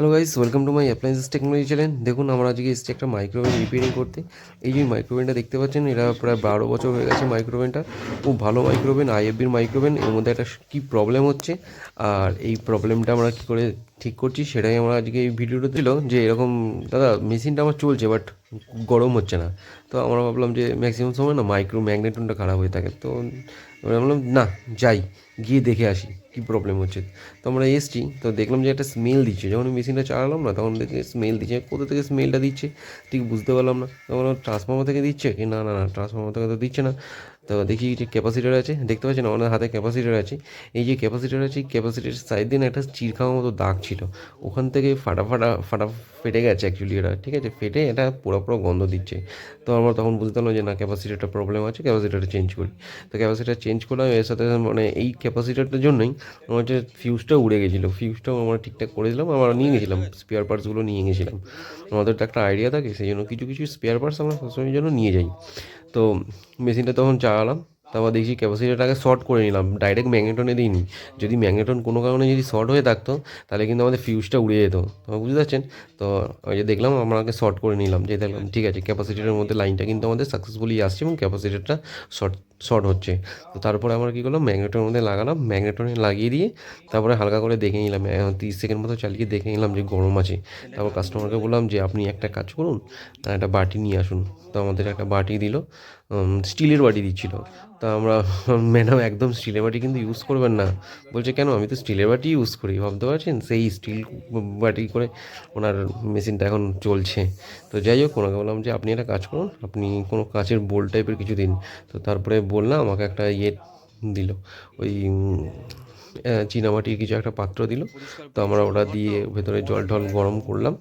Hello guys, welcome to my appliances technology channel. দেখুন, আমরা আজকে এসেছি একটা মাইক্রোওভেন রিপেয়ারিং করতে। এই যে মাইক্রোওভেনটা দেখতে পাচ্ছেন, এটা প্রায় 12 বছর হয়ে গেছে। মাইক্রোওভেনটা খুব ভালো মাইক্রোওভেন, আইএফবির মাইক্রোওভেন। এর মধ্যে একটা কী প্রবলেম হচ্ছে, আর এই প্রবলেমটা আমরা কী করে ঠিক করছি সেটাই আমরা আজকে এই ভিডিওটা দিল। যে এরকম দাদা, মেশিনটা আমার চলছে বাট গরম হচ্ছে না। তো আমরা ভাবলাম যে ম্যাক্সিমাম সময় না মাইক্রো ম্যাগনেটনটা খারাপ হয়ে থাকে। তো আমরা বললাম না, যাই গিয়ে দেখে আসি কী প্রবলেম হচ্ছে। তো আমরা এসছি, তো দেখলাম যে একটা স্মেল দিচ্ছে। যখন মেশিনটা চালালাম না, তখন দেখি স্মেল দিচ্ছে। কোথা থেকে স্মেলটা দিচ্ছে ঠিক বুঝতে পারলাম না। তখন ট্রান্সফর্মার থেকে দিচ্ছে কি না, না না ট্রান্সফর্মার থেকে তো দিচ্ছে না। তো দেখি যে ক্যাপাসিটার আছে, দেখতে পাচ্ছেন আমাদের হাতে ক্যাপাসিটার আছে। এই যে ক্যাপাসিটার আছে, ক্যাপাসিটার সাইড দিয়ে না একটা চির খাওয়ার মতো দাগ ছিল। ওখান থেকে ফাটা ফাটা ফাটা ফেটে গেছে অ্যাকচুয়ালি। এটা ঠিক আছে, ফেটে এটা পুরো পুরো গন্ধ দিচ্ছে। তো আমরা তখন বুঝতে পারলাম যে না, ক্যাপাসিটারটা প্রবলেম আছে, ক্যাপাসিটারটা চেঞ্জ করি। তো ক্যাপাসিটার চেঞ্জ করলাম। এর সাথে মানে এই ক্যাপাসিটারটার জন্যই আমার হচ্ছে ফিউজটা উড়ে গেছিলো। ফিউজটাও আমরা ঠিকঠাক করে দিলাম, আমরা নিয়ে গেছিলাম স্পেয়ার পার্টসগুলো নিয়ে গেছিলাম। আমাদের তো একটা আইডিয়া থাকে, সেই জন্য কিছু কিছু স্পেয়ার পার্টস আমরা সবসময়ের জন্য নিয়ে যাই। তো মেশিনটা তখন চালালাম, তারপর দেখছি ক্যাপাসিটারটাকে শর্ট করে নিলাম, ডাইরেক্ট ম্যাগনেটনে দিইনি। যদি ম্যাগনেটন কোনো কারণে যদি শর্ট হয়ে থাকতো, তাহলে কিন্তু আমাদের ফিউজটা উড়ে যেত। তো বুঝতে পারছেন। তো ওই যে দেখলাম, আমাকে শর্ট করে নিলাম, যে দেখলাম ঠিক আছে ক্যাপাসিটারের মধ্যে লাইনটা কিন্তু আমাদের সাকসেসফুলি আসছে এবং ক্যাপাসিটারটা শর্ট শর্ট হচ্ছে। তো তারপরে আমরা কী করলাম, ম্যাগনেটনের মধ্যে লাগালাম, ম্যাগনেটনে লাগিয়ে দিয়ে তারপরে হালকা করে দেখে নিলাম, 30 সেকেন্ড মতো চালিয়ে দেখে নিলাম যে গরম আছে। তারপর কাস্টমারকে বললাম যে আপনি একটা কাজ করুন, একটা বাটি নিয়ে আসুন। তো আমাদের একটা বাটি দিল, স্টিলের বাটি দিচ্ছিল। তা আমরা ম্যাডাম একদম স্টিলের বাটি কিন্তু ইউজ করবেন না। বলছে কেন, আমি তো স্টিলের বাটি ইউজ করি। ভাবতে পারছেন, সেই স্টিল বাটি করে ওনার মেশিনটা এখন চলছে। তো যাই হোক, ওনাকে বললাম যে আপনি একটা কাজ করুন, আপনি কোনো কাঁচের বোল টাইপের কিছু দিন। তো তারপরে বললাম, আমাকে একটা ইয়ে দিল, ওই চীনামাটির কিছু একটা পাত্র দিল। তো আমরা ওটা দিয়ে ভেতরে জল ঢল গরম করলাম।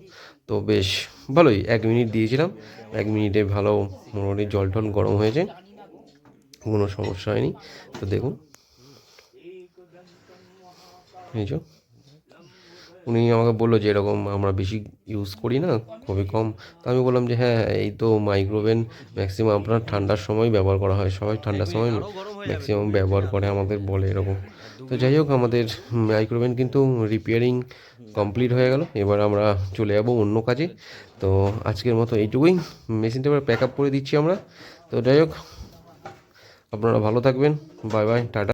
তো বেশ ভালোই 1 মিনিট দিয়েছিলাম, 1 মিনিটে ভালো মোটামুটি জল টল গরম হয়েছে, কোনো সমস্যা হয়নি। তো দেখুন, এই যে উনি আমাকে বললো যে এরকম আমরা বেশি ইউজ করি না, খুবই কম। তো আমি বললাম যে হ্যাঁ হ্যাঁ, এই তো মাইক্রোওভেন ম্যাক্সিমাম আপনার ঠান্ডার সময় ব্যবহার করা হয়, সবাই ঠান্ডার সময় ম্যাক্সিমাম ব্যবহার করে, আমাদের বলে এরকম। তো যাই হোক, আমাদের মাইক্রোওভেন কিন্তু রিপেয়ারিং কমপ্লিট হয়ে গেল। এবার আমরা চলে যাব অন্য কাজে। তো আজকের মতো এইটুকুই, মেশিনটা এবার প্যাক আপ করে দিচ্ছি আমরা। তো যাই হোক, আপনারা ভালো থাকবেন, বাই বাই, টাটা।